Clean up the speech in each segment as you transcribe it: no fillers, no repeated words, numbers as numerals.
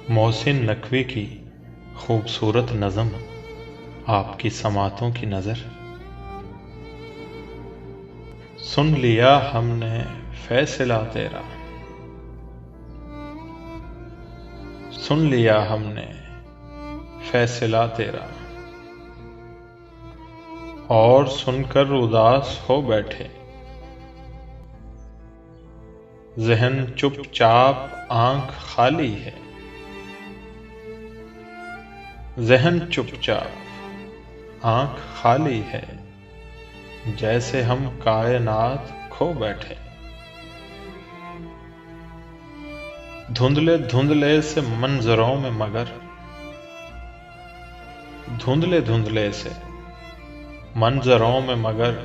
मोहसिन नकवी की खूबसूरत नज़म आपकी समातों की नज़र। सुन लिया हमने फैसला तेरा, सुन लिया हमने फैसला तेरा, और सुनकर उदास हो बैठे। ज़हन चुपचाप आंख खाली है, ज़हन चुपचाप आंख खाली है, जैसे हम कायनात खो बैठे। धुंधले धुंधले से मंजरों में मगर, धुंधले धुंधले से मंजरों में मगर,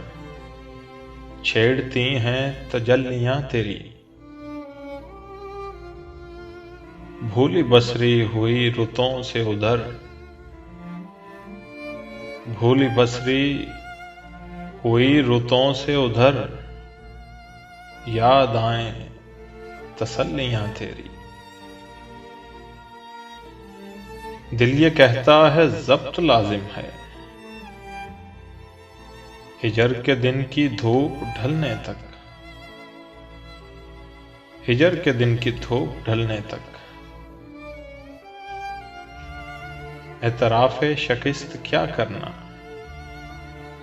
छेड़ती हैं तजल्लियां तेरी। भूली बसरी हुई रुतों से उधर, भूली बसरी हुई रुतों से उधर, याद आए तसल्लियां तेरी। दिल ये कहता है ज़ब्त लाजिम है, हिजर के दिन की धूप ढलने तक, हिजर के दिन की धूप ढलने तक। एतराफ़े शिकस्त क्या करना,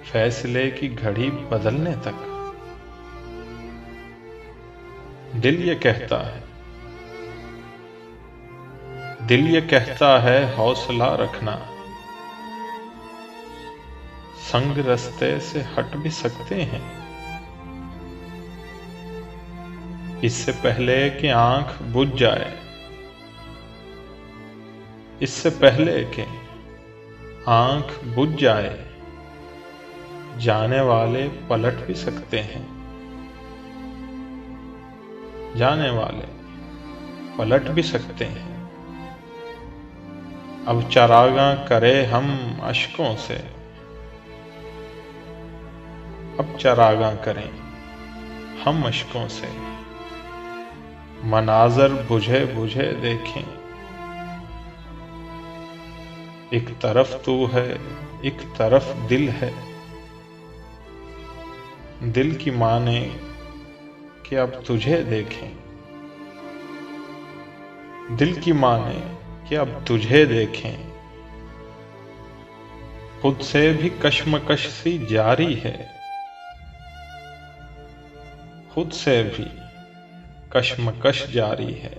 फैसले की घड़ी बदलने तक। दिल ये कहता है, दिल ये कहता है हौसला रखना, संग रास्ते से हट भी सकते हैं। इससे पहले कि आंख बुझ जाए, इससे पहले कि आंख बुझ जाए, जाने वाले पलट भी सकते हैं, जाने वाले पलट भी सकते हैं। अब चरागां करे हम अश्कों से, अब चरागां करें हम अश्कों से, मनाज़र बुझे बुझे देखें। एक तरफ तू है, एक तरफ दिल है, दिल की माने कि अब तुझे देखें, दिल की माने कि अब तुझे देखें। खुद से भी कश्मकश सी जारी है, खुद से भी कश्मकश जारी है,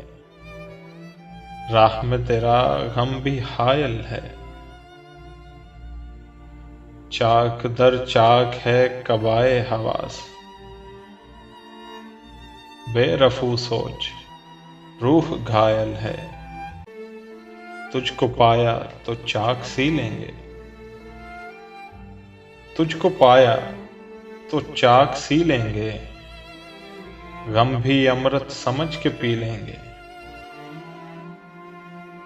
राह में तेरा गम भी हायल है। चाक दर चाक है कबाए हवास, बेरफू सोच रूह घायल है। तुझको पाया तो चाक सी लेंगे, तुझको पाया तो चाक सी लेंगे, गम भी अमृत समझ के पी लेंगे।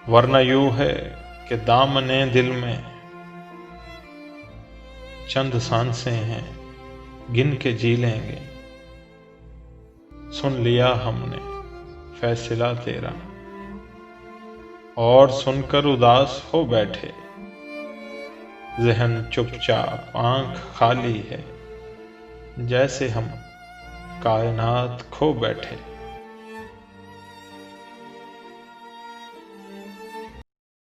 वरना यूं है कि दामने दिल में चंद सांसें हैं, गिन के जी लेंगे। सुन लिया हमने फैसला तेरा, और सुनकर उदास हो बैठे। ज़हन चुपचाप आंख खाली है, जैसे हम कायनात खो बैठे।